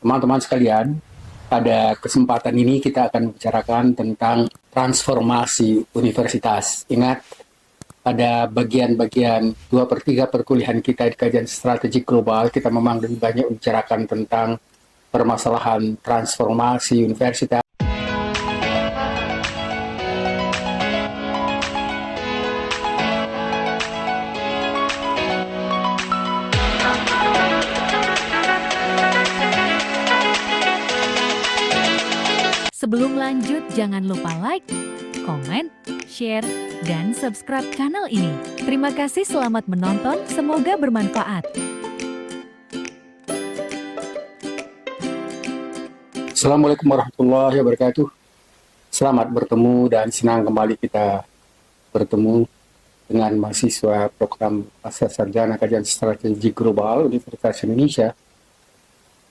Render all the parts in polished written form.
Teman-teman sekalian, pada kesempatan ini kita akan membicarakan tentang transformasi universitas. Ingat, pada bagian-bagian 2/3 perkuliahan kita di kajian strategi global, kita memang lebih banyak membicarakan tentang permasalahan transformasi universitas. Sebelum lanjut, jangan lupa like, komen, share, dan subscribe channel ini. Terima kasih, selamat menonton, semoga bermanfaat. Assalamualaikum warahmatullahi wabarakatuh. Selamat bertemu dan senang kembali kita bertemu dengan mahasiswa program Pasca Sarjana Kajian Strategi Global Universitas Indonesia,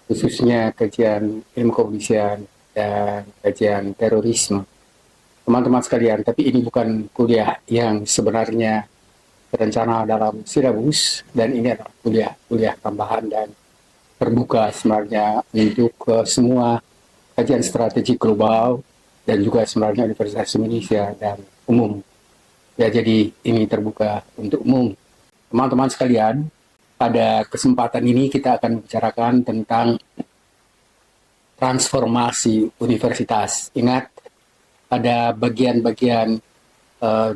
khususnya kajian ilmu kepolisian dan kajian terorisme. Teman-teman sekalian, tapi ini bukan kuliah yang sebenarnya berencana dalam silabus, dan ini adalah kuliah tambahan dan terbuka sebenarnya untuk semua kajian strategi global dan juga sebenarnya Universitas Indonesia dan umum. Ya, jadi ini terbuka untuk umum. Teman-teman sekalian, pada kesempatan ini kita akan membicarakan tentang transformasi universitas. Ingat, pada bagian-bagian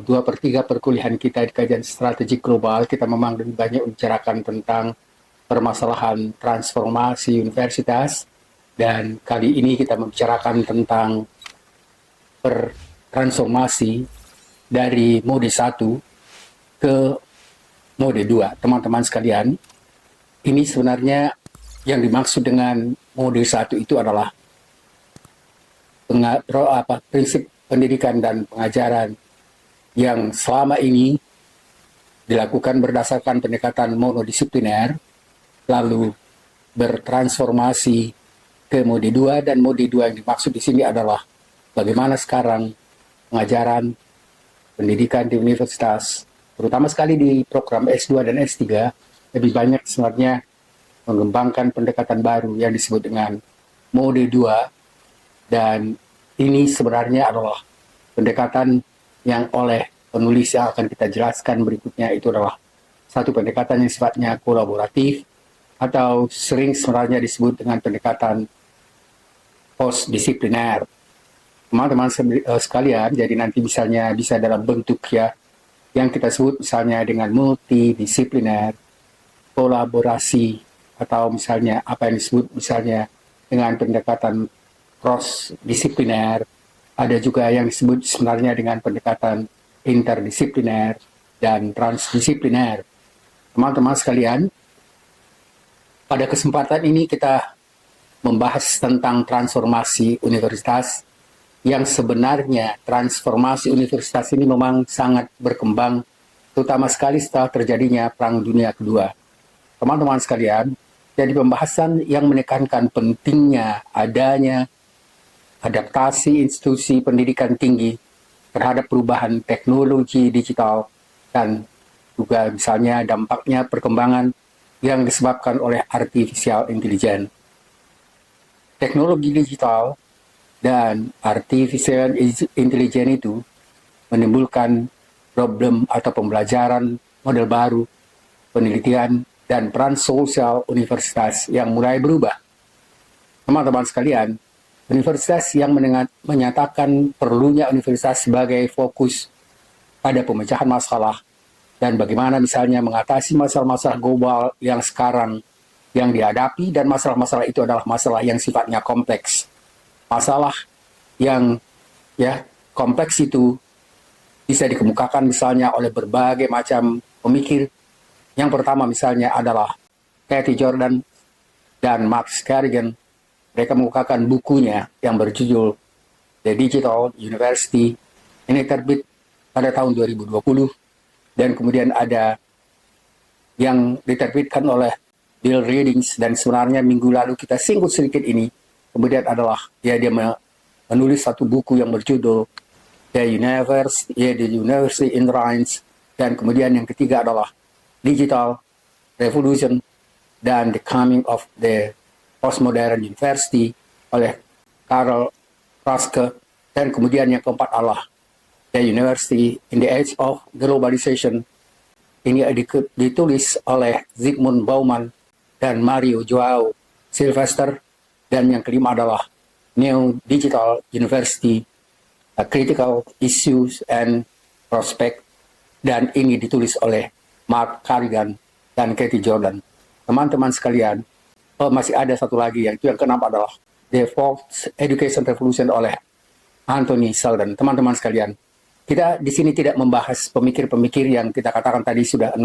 2/3 perkuliahan kita di kajian strategi global, kita memang lebih banyak membicarakan tentang permasalahan transformasi universitas, dan kali ini kita membicarakan tentang transformasi dari mode 1 ke mode 2. Teman-teman sekalian, ini sebenarnya yang dimaksud dengan mode 1 itu adalah prinsip pendidikan dan pengajaran yang selama ini dilakukan berdasarkan pendekatan monodisipliner, lalu bertransformasi ke mode 2, dan mode 2 yang dimaksud di sini adalah bagaimana sekarang pengajaran pendidikan di universitas, terutama sekali di program S2 dan S3, lebih banyak sebenarnya mengembangkan pendekatan baru yang disebut dengan mode 2, dan ini sebenarnya adalah pendekatan yang oleh penulis yang akan kita jelaskan berikutnya itu adalah satu pendekatan yang sifatnya kolaboratif atau sering sebenarnya disebut dengan pendekatan post-disipliner. Teman-teman sekalian, jadi nanti misalnya bisa dalam bentuk yang kita sebut misalnya dengan multidisipliner, kolaborasi, atau misalnya apa yang disebut misalnya dengan pendekatan cross-disipliner. Ada juga yang disebut sebenarnya dengan pendekatan interdisipliner dan transdisipliner. Teman-teman sekalian, pada kesempatan ini kita membahas tentang transformasi universitas, yang sebenarnya transformasi universitas ini memang sangat berkembang, terutama sekali setelah terjadinya Perang Dunia Kedua. Teman-teman sekalian, jadi pembahasan yang menekankan pentingnya adanya adaptasi institusi pendidikan tinggi terhadap perubahan teknologi digital dan juga misalnya dampaknya perkembangan yang disebabkan oleh artificial intelligence. Teknologi digital dan artificial intelligence itu menimbulkan problem atau pembelajaran model baru, penelitian, dan peran sosial universitas yang mulai berubah. Teman-teman sekalian, universitas yang menyatakan perlunya universitas sebagai fokus pada pemecahan masalah dan bagaimana misalnya mengatasi masalah-masalah global yang sekarang yang dihadapi, dan masalah-masalah itu adalah masalah yang sifatnya kompleks. Masalah yang kompleks itu bisa dikemukakan misalnya oleh berbagai macam pemikir. Yang pertama misalnya adalah Cathy Jordan dan Max Carrigan. Mereka mengemukakan bukunya yang berjudul The Digital University. Ini terbit pada tahun 2020. Dan kemudian ada yang diterbitkan oleh Bill Readings, dan sebenarnya minggu lalu kita singgung sedikit ini. Kemudian adalah dia menulis satu buku yang berjudul The University in Rhines. Dan kemudian yang ketiga adalah Digital Revolution dan The Coming of the Postmodern University oleh Karl Raske, dan kemudian yang keempat adalah The University in the Age of Globalization. Ini ditulis oleh Zygmunt Bauman dan Mario Joao Silvester, dan yang kelima adalah New Digital University, Critical Issues and Prospect, dan ini ditulis oleh Mark Carrigan dan Katie Jordan. Teman-teman sekalian, masih ada satu lagi, yaitu yang keenam adalah The Fourth Education Revolution oleh Anthony Sheldon. Teman-teman sekalian, kita di sini tidak membahas pemikir-pemikir yang kita katakan tadi sudah 6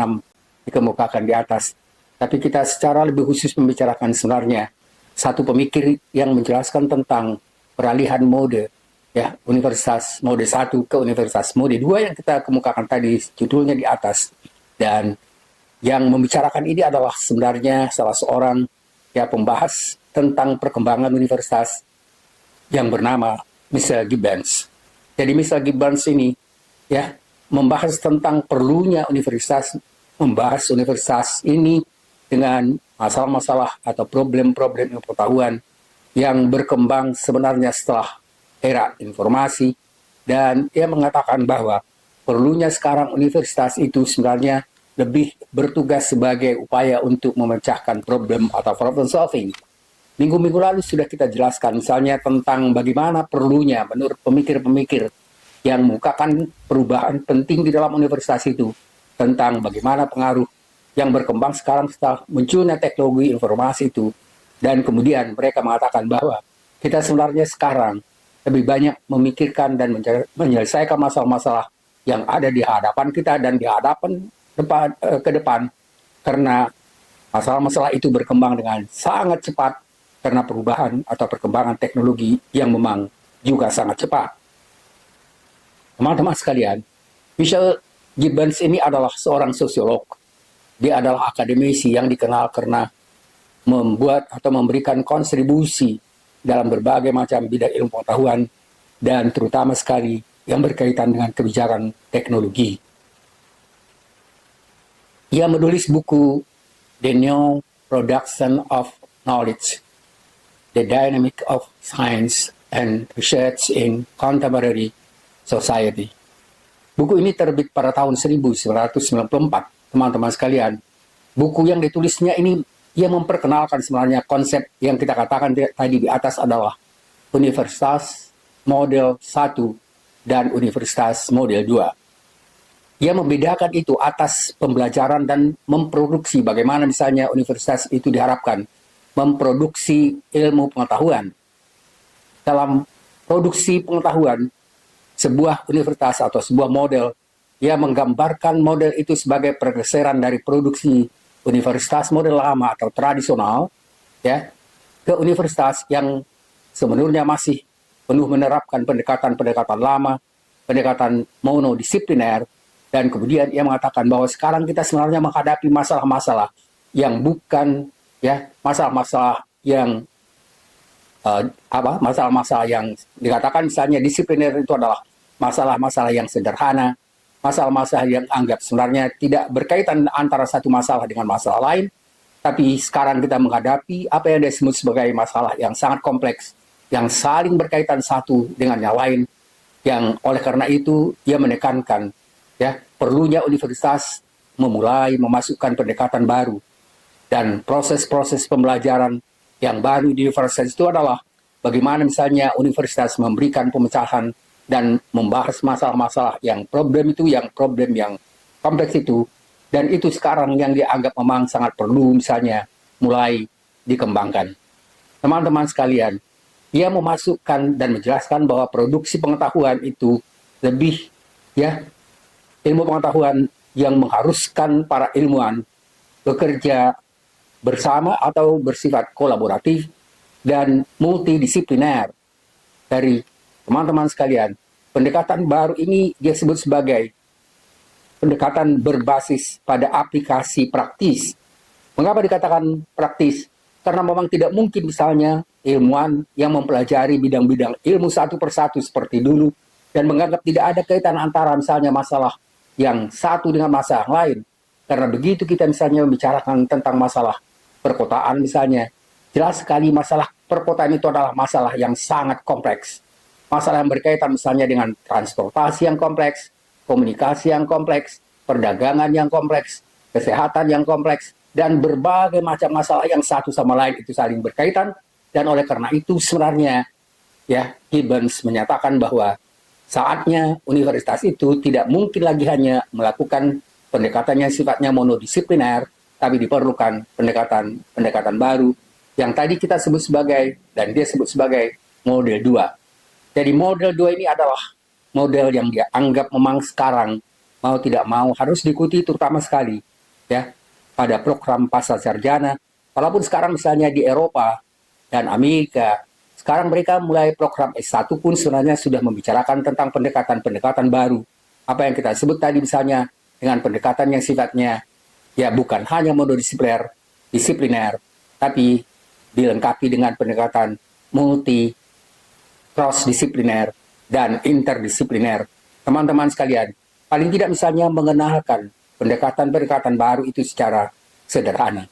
dikemukakan di atas, tapi kita secara lebih khusus membicarakan sebenarnya satu pemikir yang menjelaskan tentang peralihan mode, ya, universitas mode 1 ke universitas mode 2 yang kita kemukakan tadi, judulnya di atas. Dan yang membicarakan ini adalah sebenarnya salah seorang, ya, pembahas tentang perkembangan universitas yang bernama Mr. Gibbons. Jadi Mr. Gibbons ini, ya, membahas tentang perlunya universitas, membahas universitas ini dengan masalah-masalah atau problem-problem pengetahuan yang berkembang sebenarnya setelah era informasi, dan dia mengatakan bahwa perlunya sekarang universitas itu sebenarnya lebih bertugas sebagai upaya untuk memecahkan problem atau problem solving. Minggu-minggu lalu sudah kita jelaskan misalnya tentang bagaimana perlunya menurut pemikir-pemikir yang mengukakan perubahan penting di dalam universitas itu, tentang bagaimana pengaruh yang berkembang sekarang setelah munculnya teknologi informasi itu. Dan kemudian mereka mengatakan bahwa kita sebenarnya sekarang lebih banyak memikirkan dan menyelesaikan masalah-masalah yang ada di hadapan kita dan di hadapan ke depan, karena masalah-masalah itu berkembang dengan sangat cepat karena perubahan atau perkembangan teknologi yang memang juga sangat cepat. Teman-teman sekalian, Michel Gibbons ini adalah seorang sosiolog. Dia adalah akademisi yang dikenal karena membuat atau memberikan kontribusi dalam berbagai macam bidang ilmu pengetahuan, dan terutama sekali yang berkaitan dengan kebijakan teknologi. Ia menulis buku The New Production of Knowledge, The Dynamic of Science and Research in Contemporary Society. Buku ini terbit pada tahun 1994, teman-teman sekalian. Buku yang ditulisnya ini, ia memperkenalkan sebenarnya konsep yang kita katakan tadi di atas adalah Universitas Model 1 dan Universitas Model 2. Ia membedakan itu atas pembelajaran dan memproduksi, bagaimana misalnya universitas itu diharapkan memproduksi ilmu pengetahuan. Dalam produksi pengetahuan, sebuah universitas atau sebuah model, ia menggambarkan model itu sebagai pergeseran dari produksi universitas model lama atau tradisional, ya, ke universitas yang sebenarnya masih penuh menerapkan pendekatan-pendekatan lama, pendekatan monodisipliner, dan kemudian ia mengatakan bahwa sekarang kita sebenarnya menghadapi masalah-masalah yang bukan, ya, masalah-masalah yang masalah-masalah yang dikatakan misalnya disipliner itu adalah masalah-masalah yang sederhana, masalah-masalah yang anggap sebenarnya tidak berkaitan antara satu masalah dengan masalah lain, tapi sekarang kita menghadapi apa yang disebut sebagai masalah yang sangat kompleks, yang saling berkaitan satu dengan yang lain, yang oleh karena itu ia menekankan, ya, perlunya universitas memulai memasukkan pendekatan baru, dan proses-proses pembelajaran yang baru di universitas itu adalah bagaimana misalnya universitas memberikan pemecahan dan membahas masalah-masalah yang problem yang kompleks itu, dan itu sekarang yang dianggap memang sangat perlu misalnya mulai dikembangkan. Teman-teman sekalian, ia memasukkan dan menjelaskan bahwa produksi pengetahuan itu lebih, ya, ilmu pengetahuan yang mengharuskan para ilmuwan bekerja bersama atau bersifat kolaboratif dan multidisipliner. Dari teman-teman sekalian, pendekatan baru ini dia sebut sebagai pendekatan berbasis pada aplikasi praktis. Mengapa dikatakan praktis? Karena memang tidak mungkin misalnya ilmuwan yang mempelajari bidang-bidang ilmu satu persatu seperti dulu dan menganggap tidak ada kaitan antara misalnya masalah yang satu dengan masalah yang lain. Karena begitu kita misalnya membicarakan tentang masalah perkotaan misalnya, jelas sekali masalah perkotaan itu adalah masalah yang sangat kompleks. Masalah yang berkaitan misalnya dengan transportasi yang kompleks, komunikasi yang kompleks, perdagangan yang kompleks, kesehatan yang kompleks, dan berbagai macam masalah yang satu sama lain itu saling berkaitan. Dan oleh karena itu sebenarnya ya Gibbons menyatakan bahwa saatnya universitas itu tidak mungkin lagi hanya melakukan pendekatan yang sifatnya monodisipliner, tapi diperlukan pendekatan baru yang tadi kita sebut sebagai, dan dia sebut sebagai model 2. Jadi model 2 ini adalah model yang dia anggap memang sekarang mau tidak mau harus diikuti terutama sekali ya pada program pasca sarjana. Walaupun sekarang misalnya di Eropa dan Amerika, sekarang mereka mulai program S1 pun sebenarnya sudah membicarakan tentang pendekatan-pendekatan baru. Apa yang kita sebut tadi misalnya dengan pendekatan yang sifatnya ya bukan hanya monodisipliner, tapi dilengkapi dengan pendekatan multi, cross-disipliner, dan interdisipliner. Teman-teman sekalian, paling tidak misalnya mengenalkan pendekatan-pendekatan baru itu secara sederhana.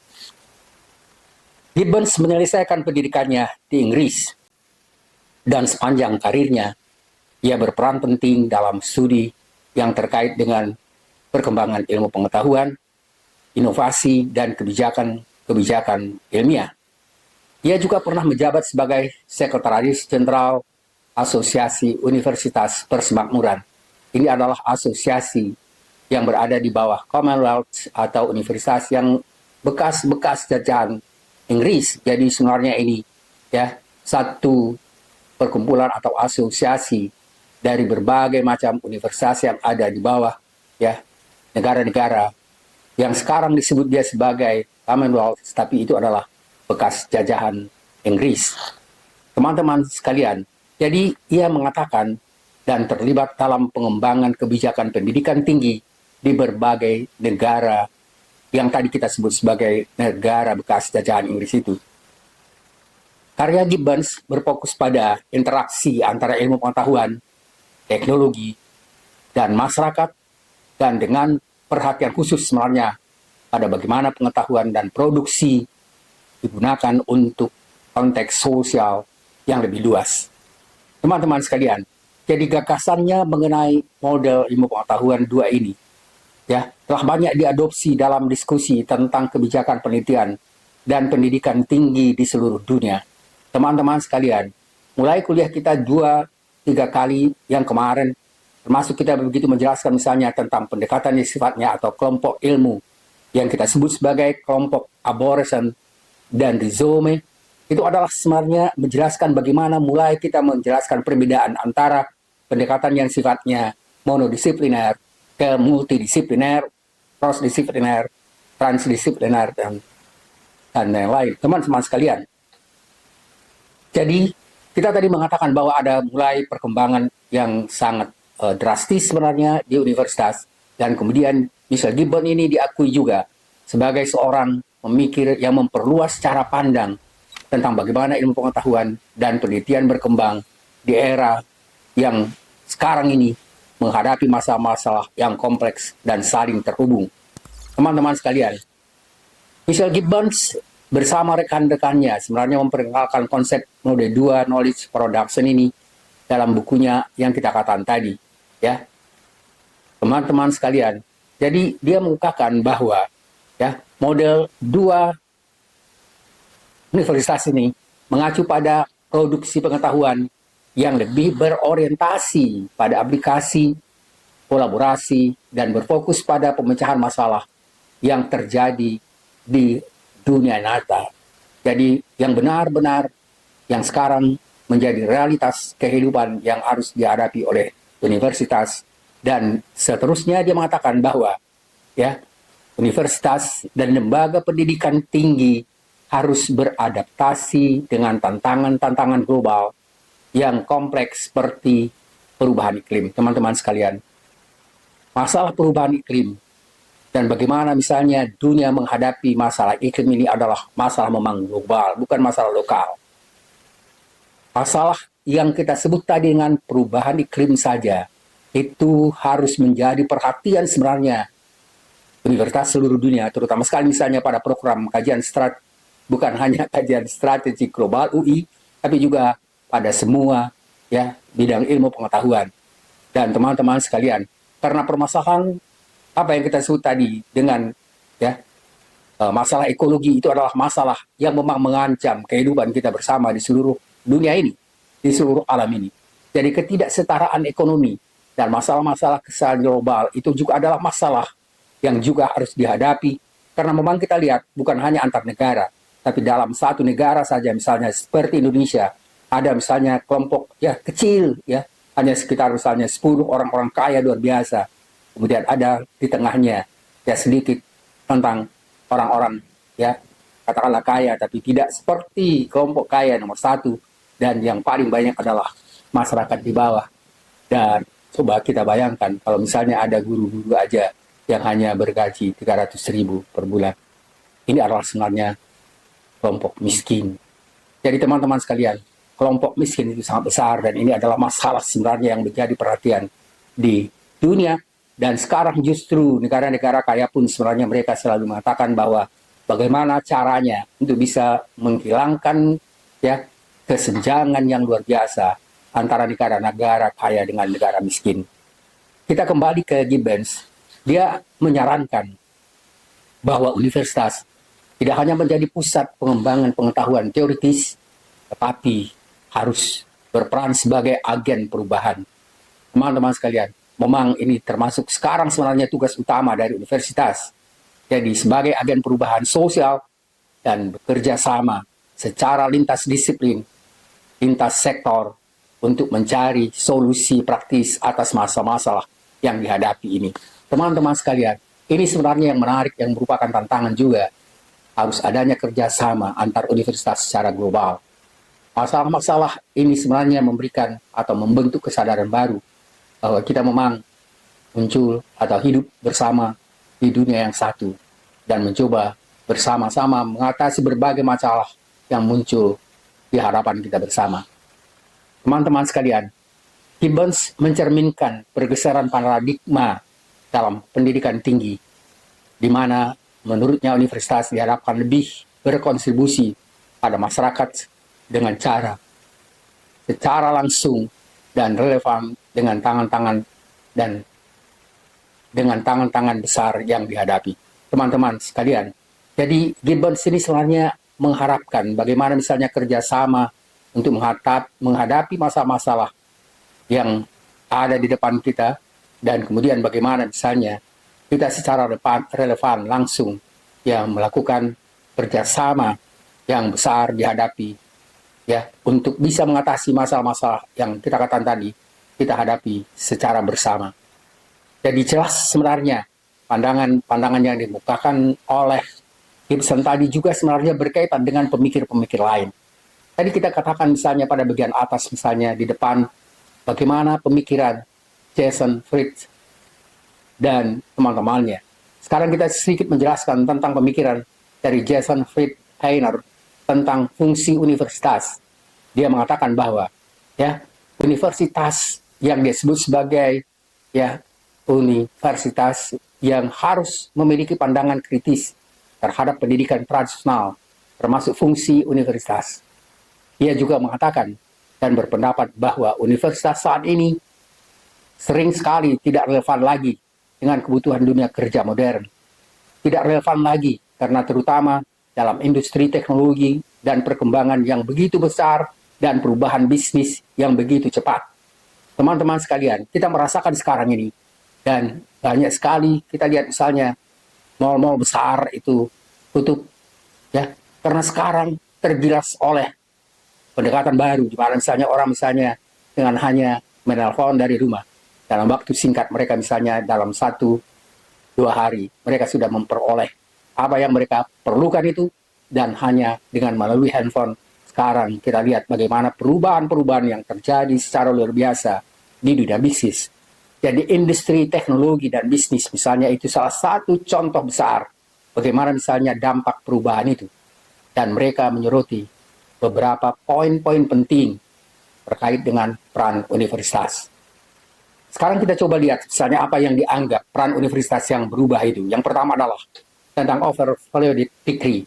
Gibbons menyelesaikan pendidikannya di Inggris, dan sepanjang karirnya, ia berperan penting dalam studi yang terkait dengan perkembangan ilmu pengetahuan, inovasi, dan kebijakan ilmiah. Ia juga pernah menjabat sebagai Sekretaris Jenderal Asosiasi Universitas Persemakmuran. Ini adalah asosiasi yang berada di bawah Commonwealth atau universitas yang bekas jajahan Inggris. Jadi sebenarnya ini ya satu perkumpulan atau asosiasi dari berbagai macam universitas yang ada di bawah ya negara-negara yang sekarang disebut dia sebagai Commonwealth, tapi itu adalah bekas jajahan Inggris. Teman-teman sekalian, jadi ia mengatakan dan terlibat dalam pengembangan kebijakan pendidikan tinggi di berbagai negara yang tadi kita sebut sebagai negara bekas jajahan Inggris itu. Karya Gibbons berfokus pada interaksi antara ilmu pengetahuan, teknologi, dan masyarakat, dan dengan perhatian khusus sebenarnya pada bagaimana pengetahuan dan produksi digunakan untuk konteks sosial yang lebih luas. Teman-teman sekalian, jadi gagasannya mengenai model ilmu pengetahuan 2 ini ya telah banyak diadopsi dalam diskusi tentang kebijakan penelitian dan pendidikan tinggi di seluruh dunia. Teman-teman sekalian, mulai kuliah kita 2-3 kali yang kemarin, termasuk kita begitu menjelaskan misalnya tentang pendekatan yang sifatnya atau kelompok ilmu yang kita sebut sebagai kelompok Arborescent dan Rhizome, itu adalah sebenarnya menjelaskan bagaimana mulai kita menjelaskan perbedaan antara pendekatan yang sifatnya monodisipliner ke multidisipliner, cross-disipliner, transdisipliner, dan lain-lain. Teman-teman sekalian, jadi kita tadi mengatakan bahwa ada mulai perkembangan yang sangat drastis sebenarnya di universitas, dan kemudian Michel Gibbons ini diakui juga sebagai seorang pemikir yang memperluas cara pandang tentang bagaimana ilmu pengetahuan dan penelitian berkembang di era yang sekarang ini menghadapi masalah-masalah yang kompleks dan saling terhubung. Teman-teman sekalian, Michel Gibbons bersama rekan-rekannya sebenarnya memperkenalkan konsep mode 2 knowledge production ini dalam bukunya yang kita katakan tadi. Ya, teman-teman sekalian, jadi dia mengungkapkan bahwa ya model 2 universitas ini mengacu pada produksi pengetahuan yang lebih berorientasi pada aplikasi, kolaborasi, dan berfokus pada pemecahan masalah yang terjadi di dunia nyata. Jadi yang benar-benar yang sekarang menjadi realitas kehidupan yang harus dihadapi oleh universitas, dan seterusnya dia mengatakan bahwa ya universitas dan lembaga pendidikan tinggi harus beradaptasi dengan tantangan-tantangan global yang kompleks seperti perubahan iklim. Teman-teman sekalian, masalah perubahan iklim dan bagaimana misalnya dunia menghadapi masalah iklim ini adalah masalah memang global, bukan masalah lokal. Masalah yang kita sebut tadi dengan perubahan iklim saja, itu harus menjadi perhatian sebenarnya universitas seluruh dunia, terutama sekali misalnya pada program kajian bukan hanya kajian strategi global UI, tapi juga pada semua ya bidang ilmu pengetahuan. Dan teman-teman sekalian, karena permasalahan apa yang kita sebut tadi dengan ya masalah ekologi itu adalah masalah yang memang mengancam kehidupan kita bersama di seluruh dunia ini, di seluruh alam ini. Jadi ketidaksetaraan ekonomi dan masalah-masalah kesehatan global itu juga adalah masalah yang juga harus dihadapi, karena memang kita lihat bukan hanya antar negara, tapi dalam satu negara saja, misalnya seperti Indonesia, ada misalnya kelompok ya kecil ya, hanya sekitar misalnya 10 orang-orang kaya luar biasa. Kemudian ada di tengahnya ya sedikit tentang orang-orang ya katakanlah kaya, tapi tidak seperti kelompok kaya nomor satu, dan yang paling banyak adalah masyarakat di bawah. Dan coba kita bayangkan kalau misalnya ada guru-guru aja yang hanya bergaji 300.000 per bulan. Ini adalah sebenarnya kelompok miskin. Jadi teman-teman sekalian, kelompok miskin itu sangat besar, dan ini adalah masalah sebenarnya yang menjadi perhatian di dunia. Dan sekarang justru negara-negara kaya pun sebenarnya mereka selalu mengatakan bahwa bagaimana caranya untuk bisa menghilangkan ya kesenjangan yang luar biasa antara negara-negara kaya dengan negara miskin. Kita kembali ke Gibbons, dia menyarankan bahwa universitas tidak hanya menjadi pusat pengembangan pengetahuan teoritis, tetapi harus berperan sebagai agen perubahan. Teman-teman sekalian, memang ini termasuk sekarang sebenarnya tugas utama dari universitas. Jadi sebagai agen perubahan sosial dan bekerja sama secara lintas disiplin, lintas sektor untuk mencari solusi praktis atas masalah-masalah yang dihadapi ini. Teman-teman sekalian, ini sebenarnya yang menarik, yang merupakan tantangan juga. Harus adanya kerjasama antar universitas secara global. Masalah-masalah ini sebenarnya memberikan atau membentuk kesadaran baru bahwa kita memang muncul atau hidup bersama di dunia yang satu, dan mencoba bersama-sama mengatasi berbagai masalah yang muncul di hadapan kita bersama. Teman-teman sekalian, Gibbons mencerminkan pergeseran paradigma dalam pendidikan tinggi, di mana menurutnya universitas diharapkan lebih berkontribusi pada masyarakat dengan cara secara langsung dan relevan dengan tangan-tangan besar yang dihadapi. Teman-teman sekalian, jadi Gibbons ini sebenarnya mengharapkan bagaimana misalnya kerjasama untuk menghadapi masalah-masalah yang ada di depan kita, dan kemudian bagaimana misalnya kita secara relevan langsung yang melakukan kerjasama yang besar dihadapi ya, untuk bisa mengatasi masalah-masalah yang kita katakan tadi, kita hadapi secara bersama. Jadi jelas sebenarnya pandangan yang dimukakan oleh Gibson tadi juga sebenarnya berkaitan dengan pemikir-pemikir lain. Tadi kita katakan misalnya pada bagian atas misalnya di depan, bagaimana pemikiran Jason Fried dan teman-temannya. Sekarang kita sedikit menjelaskan tentang pemikiran dari Jason Fried Heiner tentang fungsi universitas. Dia mengatakan bahwa ya universitas yang disebut sebagai ya universitas yang harus memiliki pandangan kritis terhadap pendidikan tradisional, termasuk fungsi universitas. Ia juga mengatakan dan berpendapat bahwa universitas saat ini sering sekali tidak relevan lagi dengan kebutuhan dunia kerja modern. Tidak relevan lagi karena terutama dalam industri teknologi dan perkembangan yang begitu besar dan perubahan bisnis yang begitu cepat. Teman-teman sekalian, kita merasakan sekarang ini, dan banyak sekali kita lihat misalnya mal-mal besar itu tutup ya, karena sekarang tergilas oleh pendekatan baru, di mana misalnya orang misalnya dengan hanya menelpon dari rumah, dalam waktu singkat mereka misalnya dalam 1-2 hari mereka sudah memperoleh apa yang mereka perlukan itu, dan hanya dengan melalui handphone. Sekarang kita lihat bagaimana perubahan-perubahan yang terjadi secara luar biasa di dunia bisnis. Jadi industri teknologi dan bisnis misalnya itu salah satu contoh besar bagaimana misalnya dampak perubahan itu. Dan mereka menyoroti beberapa poin-poin penting terkait dengan peran universitas. Sekarang kita coba lihat misalnya apa yang dianggap peran universitas yang berubah itu. Yang pertama adalah tentang overvalued degree.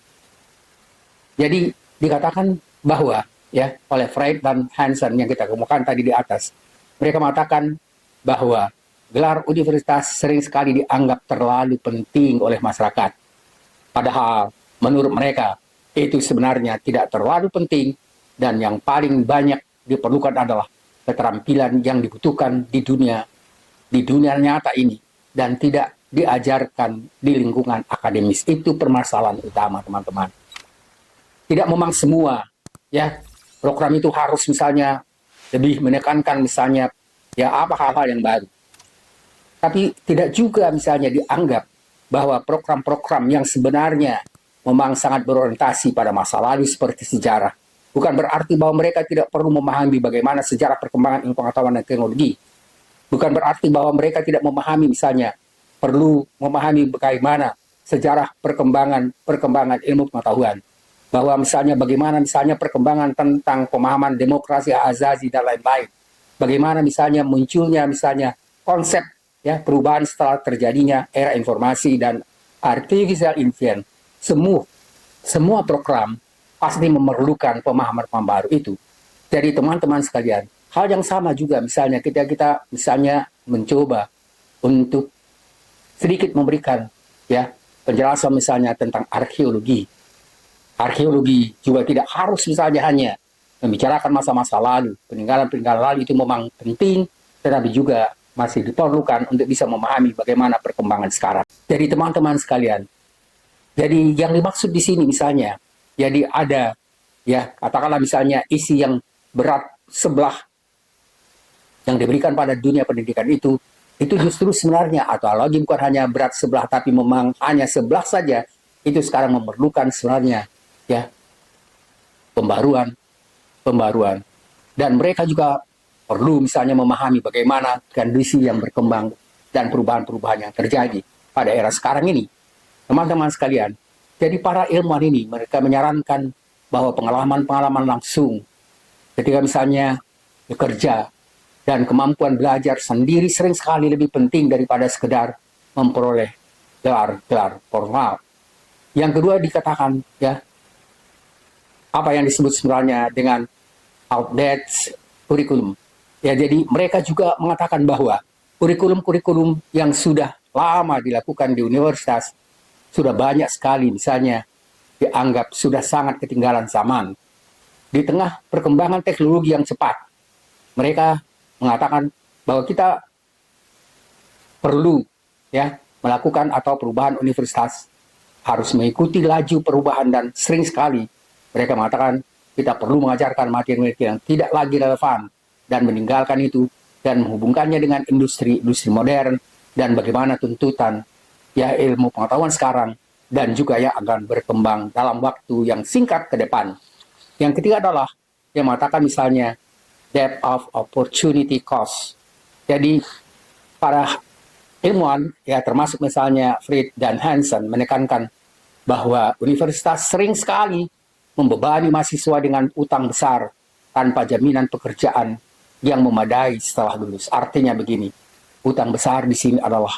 Jadi dikatakan bahwa ya oleh Freud dan Hansen yang kita kemukakan tadi di atas, mereka mengatakan bahwa gelar universitas sering sekali dianggap terlalu penting oleh masyarakat. Padahal menurut mereka itu sebenarnya tidak terlalu penting dan yang paling banyak diperlukan adalah keterampilan yang dibutuhkan di dunia nyata ini dan tidak diajarkan di lingkungan akademis. Itu permasalahan utama, teman-teman. Tidak memang semua ya program itu harus misalnya lebih menekankan misalnya ya apa hal-hal yang baru. Tapi tidak juga misalnya dianggap bahwa program-program yang sebenarnya memang sangat berorientasi pada masa lalu seperti sejarah. Bukan berarti bahwa mereka tidak perlu memahami bagaimana sejarah perkembangan ilmu pengetahuan dan teknologi. Bukan berarti bahwa mereka tidak memahami misalnya perlu memahami bagaimana sejarah perkembangan ilmu pengetahuan. Bahwa misalnya bagaimana misalnya perkembangan tentang pemahaman demokrasi azazi dan lain-lain. Bagaimana misalnya munculnya misalnya konsep ya perubahan setelah terjadinya era informasi dan artificial intelligence. Semua program pasti memerlukan pemahaman baru itu. Jadi teman-teman sekalian, hal yang sama juga misalnya kita misalnya mencoba untuk sedikit memberikan ya penjelasan misalnya tentang arkeologi. Arkeologi juga tidak harus misalnya hanya membicarakan masa-masa lalu. Peninggalan-peninggalan lalu itu memang penting, tetapi juga masih diperlukan untuk bisa memahami bagaimana perkembangan sekarang. Jadi teman-teman sekalian, jadi yang dimaksud di sini misalnya, jadi ada ya katakanlah misalnya isi yang berat sebelah yang diberikan pada dunia pendidikan itu justru sebenarnya atau lagi bukan hanya berat sebelah tapi memang hanya sebelah saja, itu sekarang memerlukan sebenarnya ya pembaruan dan mereka juga perlu misalnya memahami bagaimana kondisi yang berkembang dan perubahan-perubahan yang terjadi pada era sekarang ini. Teman-teman sekalian, jadi para ilmuwan ini mereka menyarankan bahwa pengalaman-pengalaman langsung ketika misalnya bekerja dan kemampuan belajar sendiri sering sekali lebih penting daripada sekedar memperoleh gelar formal. Yang kedua dikatakan ya apa yang disebut sebenarnya dengan outdated curriculum. Ya, jadi mereka juga mengatakan bahwa kurikulum-kurikulum yang sudah lama dilakukan di universitas sudah banyak sekali misalnya dianggap sudah sangat ketinggalan zaman. Di tengah perkembangan teknologi yang cepat, mereka mengatakan bahwa kita perlu ya melakukan atau perubahan universitas harus mengikuti laju perubahan dan sering sekali mereka mengatakan kita perlu mengajarkan materi-materi yang tidak lagi relevan dan meninggalkan itu dan menghubungkannya dengan industri modern dan bagaimana tuntutan ya ilmu pengetahuan sekarang dan juga yang akan berkembang dalam waktu yang singkat ke depan. Yang ketiga adalah yang mengatakan misalnya depth of opportunity cost. Jadi para ilmuwan ya termasuk misalnya Freud dan Hansen menekankan bahwa universitas sering sekali membebani mahasiswa dengan utang besar tanpa jaminan pekerjaan yang memadai setelah lulus. Artinya begini, utang besar di sini adalah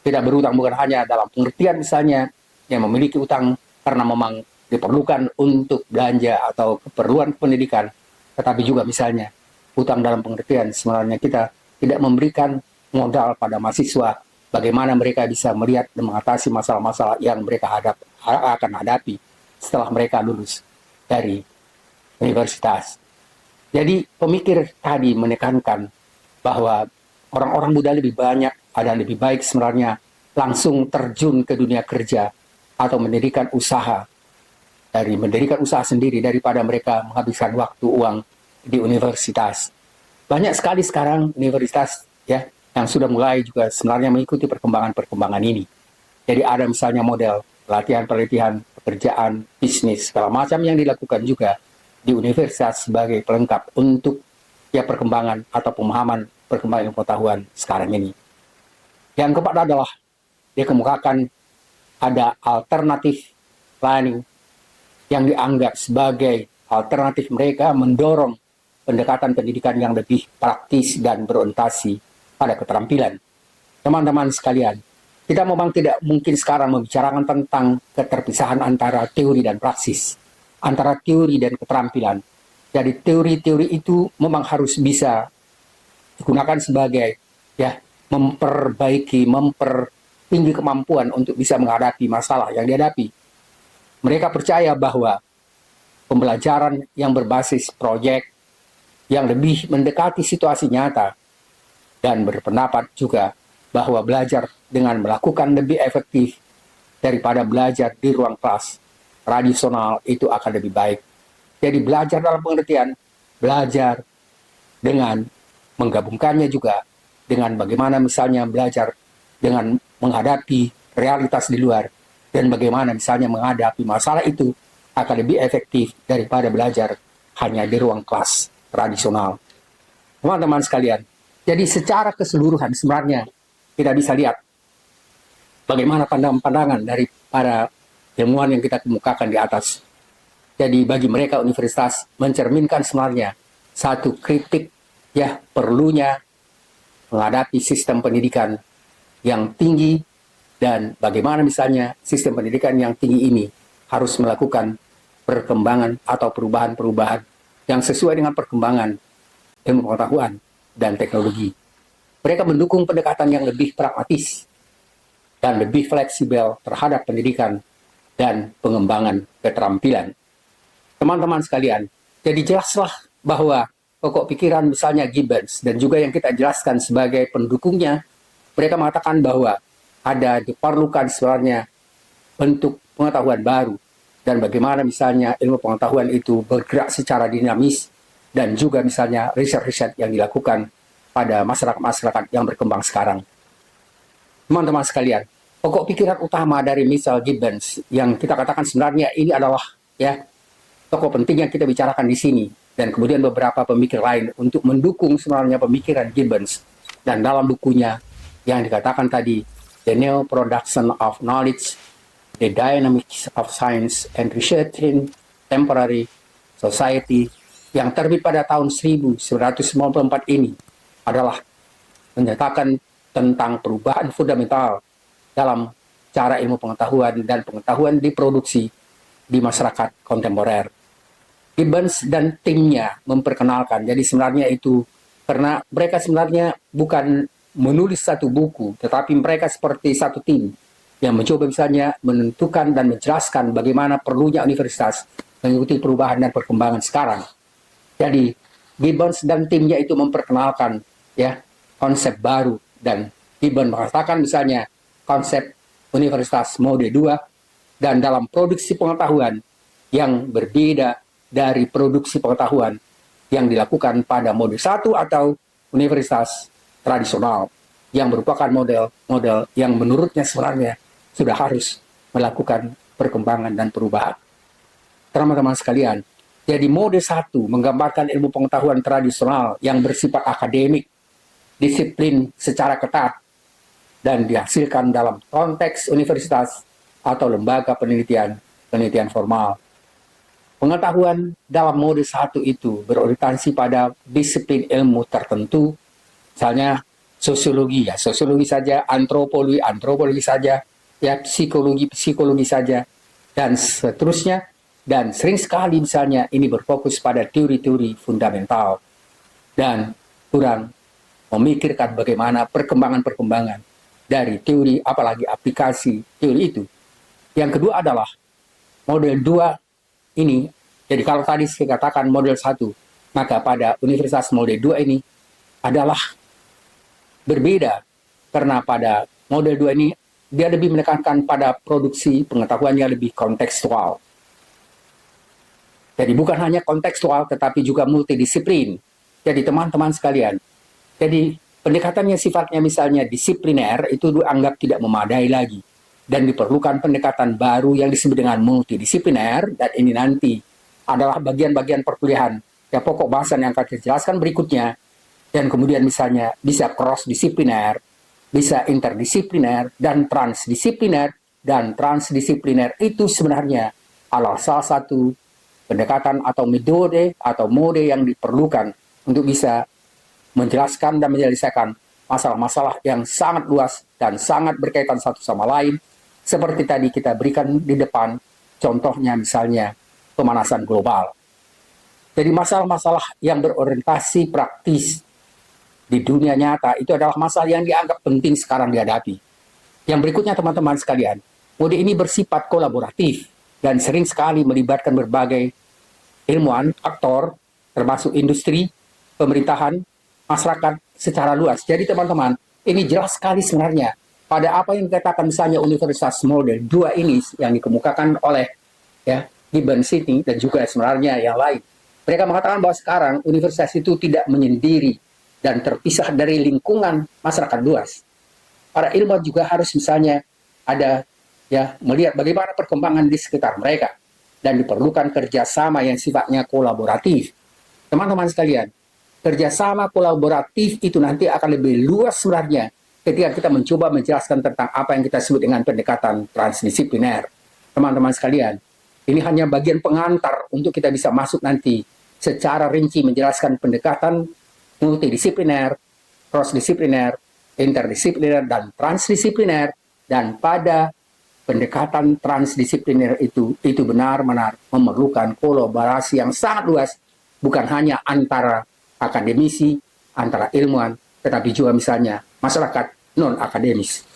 tidak berutang bukan hanya dalam pengertian misalnya yang memiliki utang karena memang diperlukan untuk belanja atau keperluan pendidikan, tetapi juga misalnya utang dalam pengertian sebenarnya kita tidak memberikan modal pada mahasiswa bagaimana mereka bisa melihat dan mengatasi masalah-masalah yang mereka akan hadapi setelah mereka lulus dari universitas. Jadi pemikir tadi menekankan bahwa orang-orang muda lebih banyak ada lebih baik sebenarnya langsung terjun ke dunia kerja atau mendirikan usaha sendiri daripada mereka menghabiskan waktu uang di universitas. Banyak sekali sekarang universitas ya yang sudah mulai juga sebenarnya mengikuti perkembangan ini. Jadi ada misalnya model pelatihan, pekerjaan, bisnis segala macam yang dilakukan juga di universitas sebagai pelengkap untuk ya perkembangan atau pemahaman perkembangan ilmu pengetahuan sekarang ini. Yang keempat adalah dia kemukakan ada alternatif learning yang dianggap sebagai alternatif mereka mendorong pendekatan pendidikan yang lebih praktis dan berorientasi pada keterampilan. Teman-teman sekalian, kita memang tidak mungkin sekarang membicarakan tentang keterpisahan antara teori dan praksis. antara teori dan keterampilan. Jadi teori-teori itu memang harus bisa digunakan sebagai mempertinggi kemampuan untuk bisa menghadapi masalah yang dihadapi. Mereka percaya bahwa pembelajaran yang berbasis proyek yang lebih mendekati situasi nyata, dan berpendapat juga bahwa belajar dengan melakukan lebih efektif daripada belajar di ruang kelas tradisional itu akan lebih baik. Jadi belajar dalam pengertian belajar dengan menggabungkannya juga dengan bagaimana misalnya belajar dengan menghadapi realitas di luar, dan bagaimana misalnya menghadapi masalah itu akan lebih efektif daripada belajar hanya di ruang kelas tradisional. Teman-teman sekalian, jadi secara keseluruhan sebenarnya kita bisa lihat bagaimana pandangan-pandangan dari para ilmuwan yang kita kemukakan di atas. Jadi bagi mereka universitas mencerminkan sebenarnya satu kritik perlunya menghadapi sistem pendidikan yang tinggi, dan bagaimana misalnya sistem pendidikan yang tinggi ini harus melakukan perkembangan atau perubahan-perubahan yang sesuai dengan perkembangan ilmu pengetahuan dan teknologi. Mereka mendukung pendekatan yang lebih pragmatis dan lebih fleksibel terhadap pendidikan dan pengembangan keterampilan. Teman-teman sekalian, jadi jelaslah bahwa pokok pikiran misalnya Gibbons dan juga yang kita jelaskan sebagai pendukungnya, mereka mengatakan bahwa diperlukan sebenarnya bentuk pengetahuan baru, dan bagaimana misalnya ilmu pengetahuan itu bergerak secara dinamis, dan juga misalnya riset-riset yang dilakukan pada masyarakat-masyarakat yang berkembang sekarang. Teman-teman sekalian, pokok pikiran utama dari misal Gibbons yang kita katakan sebenarnya ini adalah tokoh penting yang kita bicarakan di sini, dan kemudian beberapa pemikir lain untuk mendukung sebenarnya pemikiran Gibbons. Dan dalam bukunya yang dikatakan tadi, The New Production of Knowledge, The Dynamics of Science and Research in Contemporary Society, yang terbit pada tahun 1994 ini adalah menyatakan tentang perubahan fundamental dalam cara ilmu pengetahuan dan pengetahuan diproduksi di masyarakat kontemporer. Gibbons dan timnya memperkenalkan, jadi sebenarnya itu karena mereka sebenarnya bukan menulis satu buku, tetapi mereka seperti satu tim yang mencoba misalnya menentukan dan menjelaskan bagaimana perlunya universitas mengikuti perubahan dan perkembangan sekarang. Jadi Gibbons dan timnya itu memperkenalkan konsep baru, dan Gibbons mengatakan misalnya konsep universitas mode 2 dan dalam produksi pengetahuan yang berbeda dari produksi pengetahuan yang dilakukan pada mode 1 atau universitas tradisional, yang merupakan model-model yang menurutnya sebenarnya sudah harus melakukan perkembangan dan perubahan. Teman-teman sekalian, jadi mode 1 menggambarkan ilmu pengetahuan tradisional yang bersifat akademik, disiplin secara ketat, dan dihasilkan dalam konteks universitas atau lembaga penelitian formal. Pengetahuan dalam mode 1 itu berorientasi pada disiplin ilmu tertentu, misalnya sosiologi saja, antropologi saja, psikologi saja, dan seterusnya. Dan sering sekali misalnya ini berfokus pada teori-teori fundamental dan kurang memikirkan bagaimana perkembangan-perkembangan dari teori, apalagi aplikasi teori itu. Yang kedua adalah model 2 ini. Jadi kalau tadi saya katakan model 1, maka pada universitas model 2 ini adalah berbeda, karena pada model 2 ini dia lebih menekankan pada produksi pengetahuan yang lebih kontekstual. Jadi bukan hanya kontekstual tetapi juga multidisiplin. Jadi teman-teman sekalian, jadi pendekatannya sifatnya misalnya disipliner itu dianggap tidak memadai lagi, dan diperlukan pendekatan baru yang disebut dengan multidisipliner, dan ini nanti adalah bagian-bagian perkuliahan pokok bahasan yang akan kita jelaskan berikutnya. Dan kemudian misalnya bisa cross-disipliner, bisa interdisipliner, dan transdisipliner. Dan transdisipliner itu sebenarnya adalah salah satu pendekatan atau metode atau mode yang diperlukan untuk bisa menjelaskan dan menyelesaikan masalah-masalah yang sangat luas dan sangat berkaitan satu sama lain. Seperti tadi kita berikan di depan, contohnya misalnya pemanasan global. Jadi masalah-masalah yang berorientasi praktis di dunia nyata itu adalah masalah yang dianggap penting sekarang dihadapi. Yang berikutnya teman-teman sekalian, mode ini bersifat kolaboratif dan sering sekali melibatkan berbagai ilmuwan, aktor, termasuk industri, pemerintahan, masyarakat secara luas. Jadi teman-teman, ini jelas sekali sebenarnya pada apa yang dikatakan misalnya Universitas Model 2 ini yang dikemukakan oleh Gibbon City dan juga sebenarnya yang lain. Mereka mengatakan bahwa sekarang universitas itu tidak menyendiri dan terpisah dari lingkungan masyarakat luas. Para ilmuwan juga harus misalnya ada melihat bagaimana perkembangan di sekitar mereka dan diperlukan kerjasama yang sifatnya kolaboratif. Teman-teman sekalian, kerjasama kolaboratif itu nanti akan lebih luas sebenarnya ketika kita mencoba menjelaskan tentang apa yang kita sebut dengan pendekatan transdisipliner. Teman-teman sekalian, ini hanya bagian pengantar untuk kita bisa masuk nanti secara rinci menjelaskan pendekatan multidisipliner, cross-disipliner, interdisipliner, dan transdisipliner. Dan pada pendekatan transdisipliner itu benar-benar memerlukan kolaborasi yang sangat luas, bukan hanya antara akademisi, antara ilmuwan, tetapi juga misalnya masyarakat non-akademis.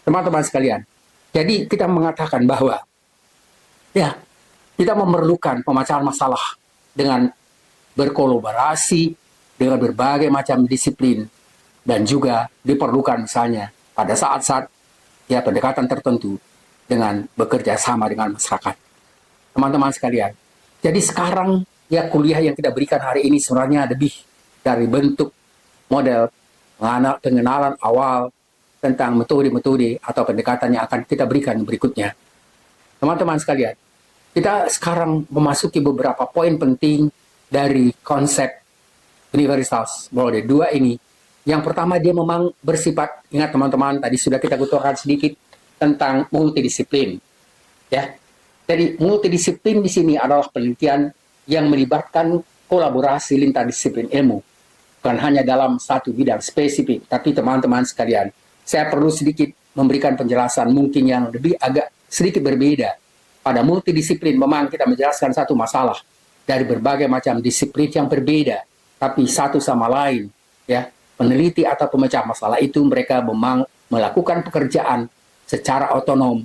Teman-teman sekalian, jadi kita mengatakan bahwa kita memerlukan pemecahan masalah dengan berkolaborasi dengan berbagai macam disiplin dan juga diperlukan misalnya pada saat-saat pendekatan tertentu dengan bekerja sama dengan masyarakat. Teman-teman sekalian, jadi sekarang kuliah yang kita berikan hari ini sebenarnya lebih dari bentuk model pengenalan awal tentang metode-metode atau pendekatan yang akan kita berikan berikutnya. Teman-teman sekalian, kita sekarang memasuki beberapa poin penting dari konsep Universitas Model 2 ini. Yang pertama, dia memang bersifat, ingat teman-teman, tadi sudah kita utarakan sedikit tentang multidisiplin. Jadi multidisiplin di sini adalah penelitian yang melibatkan kolaborasi lintas disiplin ilmu. Bukan hanya dalam satu bidang spesifik, tapi teman-teman sekalian, saya perlu sedikit memberikan penjelasan mungkin yang lebih agak sedikit berbeda. Pada multidisiplin memang kita menjelaskan satu masalah dari berbagai macam disiplin yang berbeda, tapi satu sama lain, peneliti atau pemecah masalah itu mereka memang melakukan pekerjaan secara otonom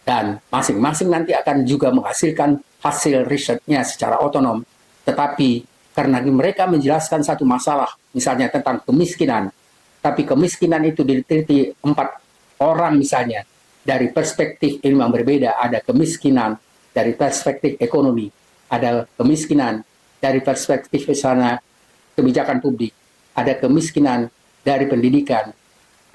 dan masing-masing nanti akan juga menghasilkan hasil risetnya secara otonom. Tetapi karena mereka menjelaskan satu masalah, misalnya tentang kemiskinan, tapi kemiskinan itu diteliti 4 orang misalnya dari perspektif ilmu yang berbeda. Ada kemiskinan dari perspektif ekonomi, ada kemiskinan dari perspektif misalnya kebijakan publik, ada kemiskinan dari pendidikan,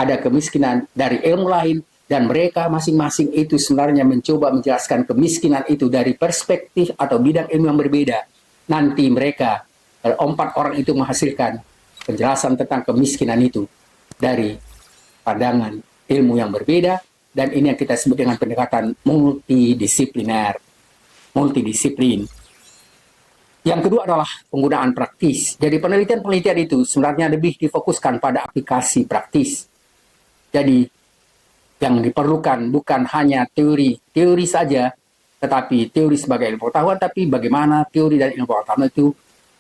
ada kemiskinan dari ilmu lain, dan mereka masing-masing itu sebenarnya mencoba menjelaskan kemiskinan itu dari perspektif atau bidang ilmu yang berbeda. Nanti mereka, 4 orang itu menghasilkan penjelasan tentang kemiskinan itu dari pandangan ilmu yang berbeda, dan ini yang kita sebut dengan pendekatan multidisipliner, multidisiplin. Yang kedua adalah penggunaan praktis. Jadi penelitian-penelitian itu sebenarnya lebih difokuskan pada aplikasi praktis. Jadi yang diperlukan bukan hanya teori saja, tetapi teori sebagai ilmu pengetahuan, tapi bagaimana teori dan ilmu pengetahuan itu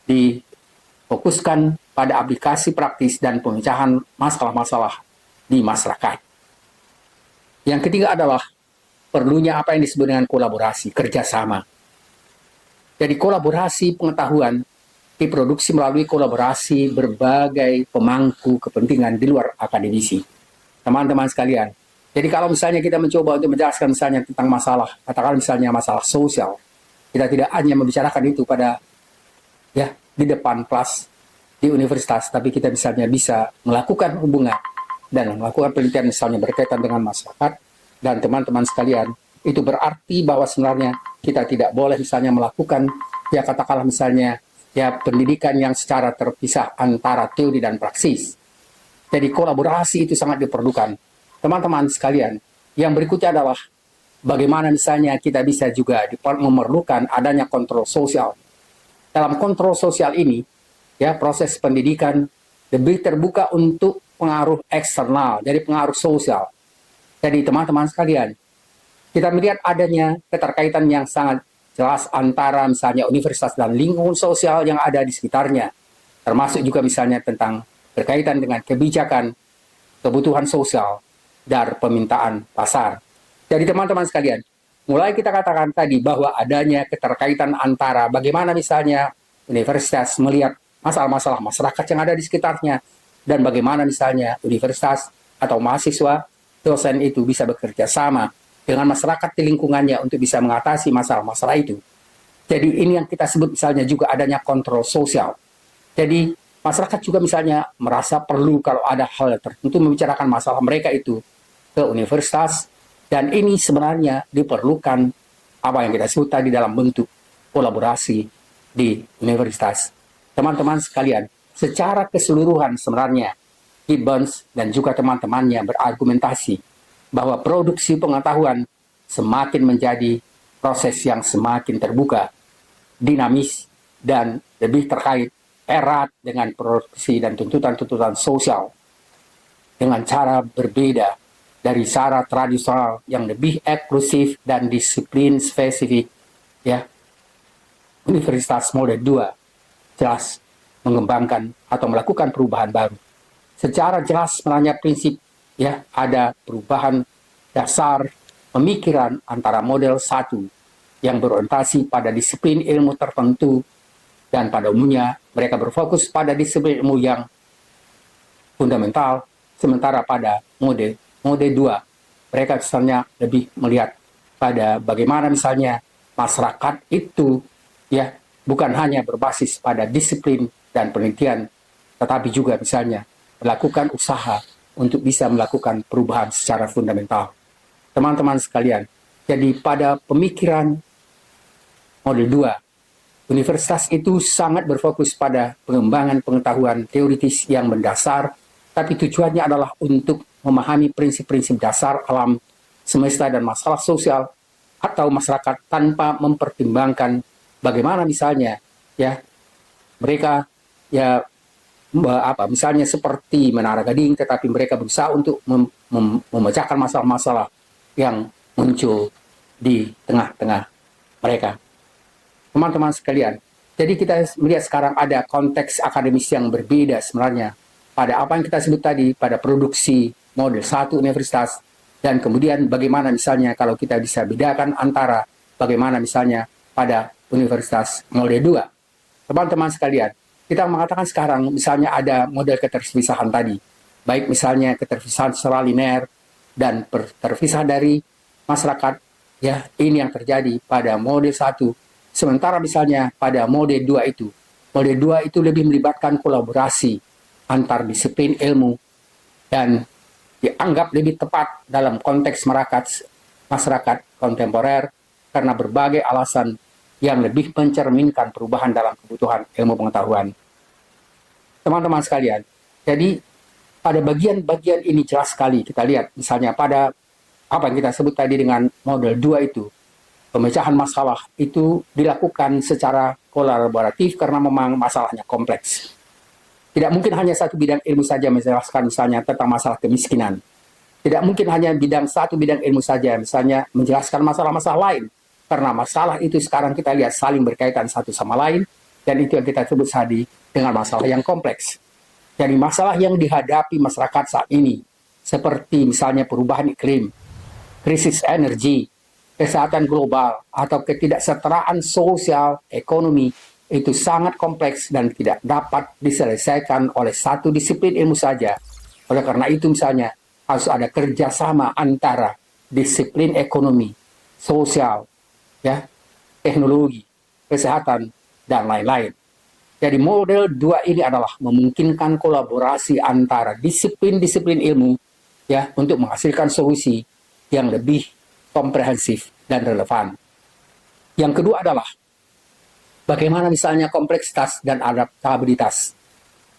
difokuskan pada aplikasi praktis dan pemecahan masalah-masalah di masyarakat. Yang ketiga adalah perlunya apa yang disebut dengan kolaborasi, kerjasama. Jadi kolaborasi pengetahuan diproduksi melalui kolaborasi berbagai pemangku kepentingan di luar akademisi. Teman-teman sekalian, jadi kalau misalnya kita mencoba untuk menjelaskan misalnya tentang masalah, katakan misalnya masalah sosial, kita tidak hanya membicarakan itu pada di depan kelas di universitas, tapi kita misalnya bisa melakukan hubungan dan melakukan penelitian misalnya berkaitan dengan masyarakat. Dan teman-teman sekalian, itu berarti bahwa sebenarnya kita tidak boleh misalnya melakukan katakanlah misalnya pendidikan yang secara terpisah antara teori dan praksis. Jadi kolaborasi itu sangat diperlukan. Teman-teman sekalian, yang berikutnya adalah bagaimana misalnya kita bisa juga memerlukan adanya kontrol sosial. Dalam kontrol sosial ini, proses pendidikan lebih terbuka untuk pengaruh eksternal, dari pengaruh sosial. Jadi teman-teman sekalian, kita melihat adanya keterkaitan yang sangat jelas antara misalnya universitas dan lingkungan sosial yang ada di sekitarnya, termasuk juga misalnya tentang berkaitan dengan kebijakan, kebutuhan sosial, dan permintaan pasar. Jadi teman-teman sekalian, mulai kita katakan tadi bahwa adanya keterkaitan antara bagaimana misalnya universitas melihat masalah-masalah masyarakat yang ada di sekitarnya, dan bagaimana misalnya universitas atau mahasiswa, dosen itu bisa bekerja sama dengan masyarakat di lingkungannya untuk bisa mengatasi masalah-masalah itu. Jadi ini yang kita sebut misalnya juga adanya kontrol sosial. Jadi masyarakat juga misalnya merasa perlu kalau ada hal tertentu membicarakan masalah mereka itu ke universitas, dan ini sebenarnya diperlukan apa yang kita sebut tadi dalam bentuk kolaborasi di universitas. Teman-teman sekalian, secara keseluruhan sebenarnya Gibbons dan juga teman-temannya berargumentasi bahwa produksi pengetahuan semakin menjadi proses yang semakin terbuka, dinamis, dan lebih terkait erat dengan produksi dan tuntutan-tuntutan sosial dengan cara berbeda dari cara tradisional yang lebih eksklusif dan disiplin spesifik. Ya, Universitas Model 2 jelas mengembangkan atau melakukan perubahan baru. Secara jelas sebenarnya prinsip ya ada perubahan dasar pemikiran antara model 1 yang berorientasi pada disiplin ilmu tertentu, dan pada umumnya mereka berfokus pada disiplin ilmu yang fundamental, sementara pada mode 2 mereka misalnya lebih melihat pada bagaimana misalnya masyarakat itu ya bukan hanya berbasis pada disiplin dan penelitian, tetapi juga misalnya melakukan usaha untuk bisa melakukan perubahan secara fundamental. Teman-teman sekalian, jadi pada pemikiran model 2, universitas itu sangat berfokus pada pengembangan pengetahuan teoritis yang mendasar, tapi tujuannya adalah untuk memahami prinsip-prinsip dasar alam semesta dan masalah sosial atau masyarakat tanpa mempertimbangkan bagaimana misalnya ya mereka ya misalnya seperti Menara Gading, tetapi mereka berusaha untuk memecahkan masalah-masalah yang muncul di tengah-tengah mereka. Teman-teman sekalian, jadi kita melihat sekarang ada konteks akademis yang berbeda sebenarnya pada apa yang kita sebut tadi, pada produksi model 1 universitas, dan kemudian bagaimana misalnya kalau kita bisa bedakan antara bagaimana misalnya pada universitas model 2. Teman-teman sekalian, kita mengatakan sekarang misalnya ada model keterpisahan tadi, baik misalnya keterpisahan secara linear dan terpisah dari masyarakat, ya ini yang terjadi pada model 1. Sementara misalnya pada model 2 itu lebih melibatkan kolaborasi antar disiplin ilmu dan dianggap lebih tepat dalam konteks masyarakat kontemporer karena berbagai alasan yang lebih mencerminkan perubahan dalam kebutuhan ilmu pengetahuan. Teman-teman sekalian, jadi pada bagian-bagian ini jelas sekali kita lihat misalnya pada apa yang kita sebut tadi dengan model 2 itu, pemecahan masalah itu dilakukan secara kolaboratif karena memang masalahnya kompleks. Tidak mungkin hanya satu bidang ilmu saja menjelaskan misalnya tentang masalah kemiskinan. Tidak mungkin hanya satu bidang ilmu saja misalnya menjelaskan masalah-masalah lain. Karena masalah itu sekarang kita lihat saling berkaitan satu sama lain, dan itu yang kita sebut tadi dengan masalah yang kompleks. Jadi masalah yang dihadapi masyarakat saat ini, seperti misalnya perubahan iklim, krisis energi, kesehatan global, atau ketidaksetaraan sosial, ekonomi, itu sangat kompleks dan tidak dapat diselesaikan oleh satu disiplin ilmu saja. Oleh karena itu misalnya harus ada kerjasama antara disiplin ekonomi, sosial, ya, teknologi, kesehatan, dan lain-lain. Jadi model 2 ini adalah memungkinkan kolaborasi antara disiplin-disiplin ilmu ya untuk menghasilkan solusi yang lebih komprehensif dan relevan. Yang kedua adalah bagaimana misalnya kompleksitas dan adaptabilitas.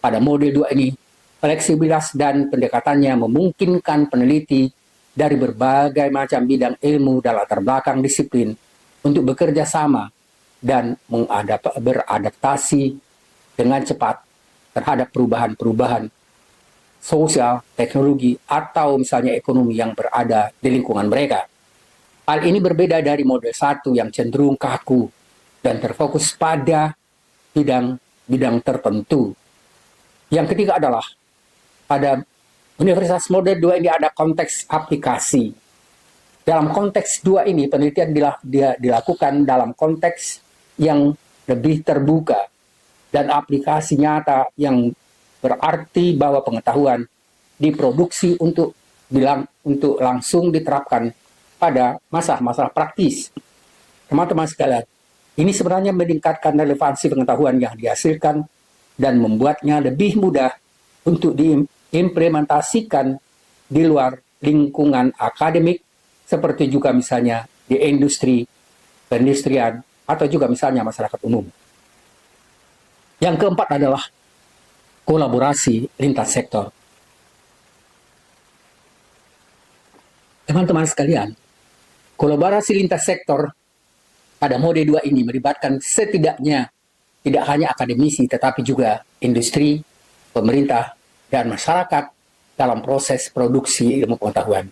Pada model 2 ini, fleksibilitas dan pendekatannya memungkinkan peneliti dari berbagai macam bidang ilmu dan latar belakang disiplin untuk bekerja sama dan beradaptasi dengan cepat terhadap perubahan-perubahan sosial, teknologi, atau misalnya ekonomi yang berada di lingkungan mereka. Hal ini berbeda dari model 1 yang cenderung kaku dan terfokus pada bidang tertentu. Yang ketiga adalah pada Universitas Model 2 ini ada konteks aplikasi. Dalam konteks 2 ini penelitian dilakukan dalam konteks yang lebih terbuka dan aplikasi nyata yang berarti bahwa pengetahuan diproduksi untuk langsung diterapkan pada masalah-masalah praktis. Teman-teman sekalian, ini sebenarnya meningkatkan relevansi pengetahuan yang dihasilkan dan membuatnya lebih mudah untuk diimplementasikan di luar lingkungan akademik, seperti juga misalnya di industri, perindustrian, atau juga misalnya masyarakat umum. Yang keempat adalah kolaborasi lintas sektor. Teman-teman sekalian, kolaborasi lintas sektor pada mode 2 ini melibatkan setidaknya tidak hanya akademisi tetapi juga industri, pemerintah, dan masyarakat dalam proses produksi ilmu pengetahuan.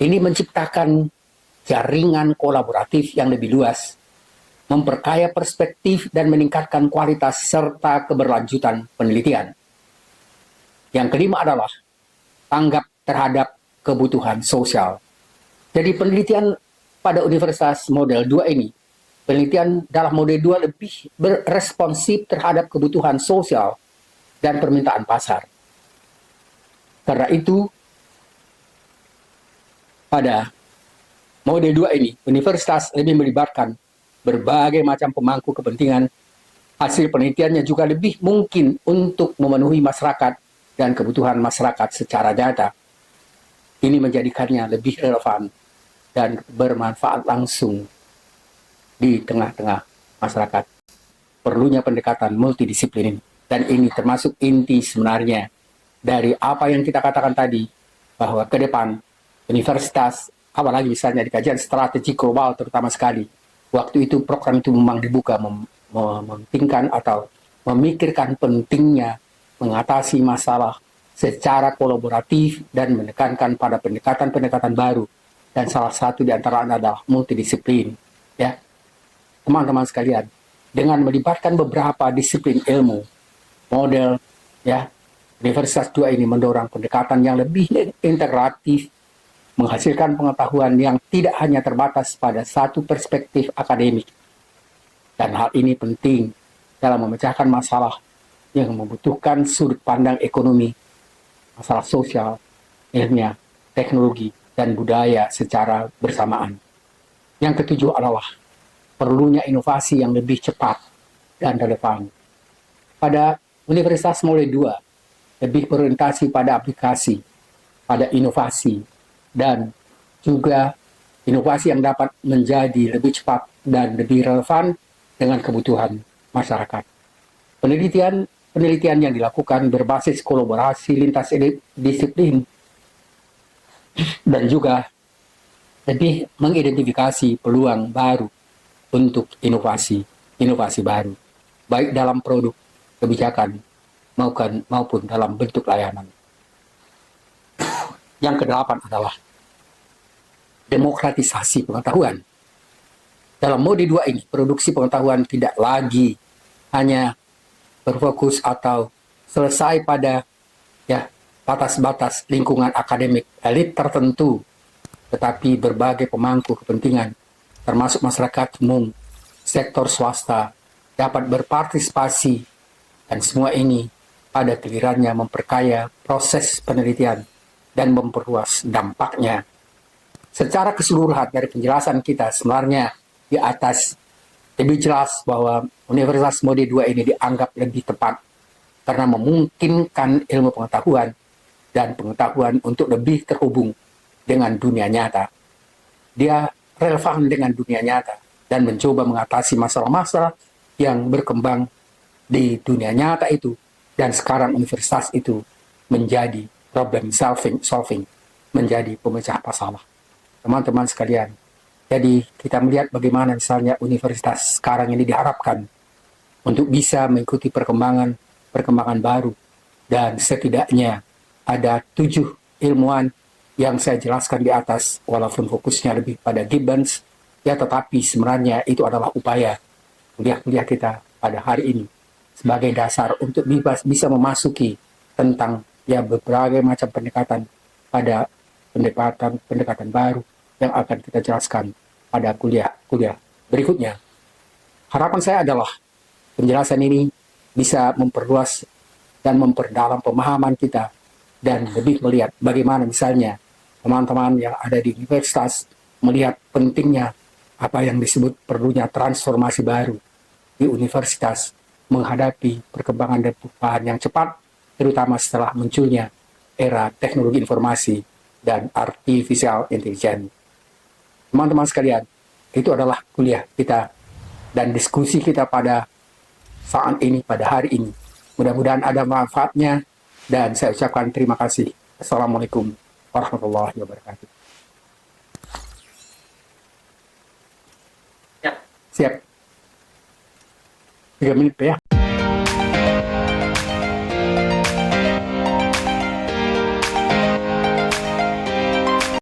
Ini menciptakan jaringan kolaboratif yang lebih luas, memperkaya perspektif dan meningkatkan kualitas serta keberlanjutan penelitian. Yang kelima adalah tanggap terhadap kebutuhan sosial. Jadi penelitian pada Universitas Model 2 ini, penelitian dalam Model 2 lebih beresponsif terhadap kebutuhan sosial dan permintaan pasar. Karena itu, pada Model 2 ini, universitas lebih melibatkan berbagai macam pemangku kepentingan. Hasil penelitiannya juga lebih mungkin untuk memenuhi masyarakat dan kebutuhan masyarakat secara nyata. Ini menjadikannya lebih relevan dan bermanfaat langsung di tengah-tengah masyarakat. Perlunya pendekatan multidisiplin ini. Dan ini termasuk inti sebenarnya dari apa yang kita katakan tadi, bahwa ke depan universitas, apalagi misalnya di kajian strategi global terutama sekali, waktu itu program itu memang dibuka mementingkan atau memikirkan pentingnya mengatasi masalah secara kolaboratif dan menekankan pada pendekatan-pendekatan baru, dan salah satu di antaranya adalah multidisiplin. Ya, teman-teman sekalian, dengan melibatkan beberapa disiplin ilmu, model ya Universitas 2 ini mendorong pendekatan yang lebih integratif, menghasilkan pengetahuan yang tidak hanya terbatas pada satu perspektif akademik. Dan hal ini penting dalam memecahkan masalah yang membutuhkan sudut pandang ekonomi, masalah sosial, ilmiah, teknologi, dan budaya secara bersamaan. Yang ketujuh adalah perlunya inovasi yang lebih cepat dan relevan. Pada Universitas Model 2 lebih berorientasi pada aplikasi, pada inovasi, dan juga inovasi yang dapat menjadi lebih cepat dan lebih relevan dengan kebutuhan masyarakat. Penelitian yang dilakukan berbasis kolaborasi lintas disiplin dan juga lebih mengidentifikasi peluang baru untuk inovasi baru, baik dalam produk, kebijakan, maupun dalam bentuk layanan. Yang kedelapan adalah demokratisasi pengetahuan. Dalam mode 2 ini, produksi pengetahuan tidak lagi hanya berfokus atau selesai pada batas-batas lingkungan akademik elit tertentu, tetapi berbagai pemangku kepentingan, termasuk masyarakat umum, sektor swasta, dapat berpartisipasi, dan semua ini pada gilirannya memperkaya proses penelitian dan memperluas dampaknya. Secara keseluruhan dari penjelasan kita sebenarnya di atas lebih jelas bahwa Universitas Mode 2 ini dianggap lebih tepat karena memungkinkan ilmu pengetahuan dan pengetahuan untuk lebih terhubung dengan dunia nyata. Dia relevan dengan dunia nyata dan mencoba mengatasi masalah-masalah yang berkembang di dunia nyata itu, dan sekarang universitas itu menjadi problem solving, menjadi pemecah masalah. Teman-teman sekalian, jadi kita melihat bagaimana misalnya universitas sekarang ini diharapkan untuk bisa mengikuti perkembangan baru, dan setidaknya ada 7 ilmuwan yang saya jelaskan di atas, walaupun fokusnya lebih pada Gibbons, ya tetapi sebenarnya itu adalah upaya kuliah-kuliah kita pada hari ini sebagai dasar untuk bisa memasuki tentang ya berbagai macam pendekatan pada pendekatan baru yang akan kita jelaskan pada kuliah-kuliah berikutnya. Harapan saya adalah penjelasan ini bisa memperluas dan memperdalam pemahaman kita dan lebih melihat bagaimana misalnya teman-teman yang ada di universitas melihat pentingnya apa yang disebut perlunya transformasi baru di universitas menghadapi perkembangan dan perubahan yang cepat, terutama setelah munculnya era teknologi informasi dan artificial intelligence. Teman-teman sekalian, itu adalah kuliah kita dan diskusi kita pada saat ini, pada hari ini. Mudah-mudahan ada manfaatnya dan saya ucapkan terima kasih. Assalamualaikum warahmatullahi wabarakatuh. Ya. Siap. 3 menit ya.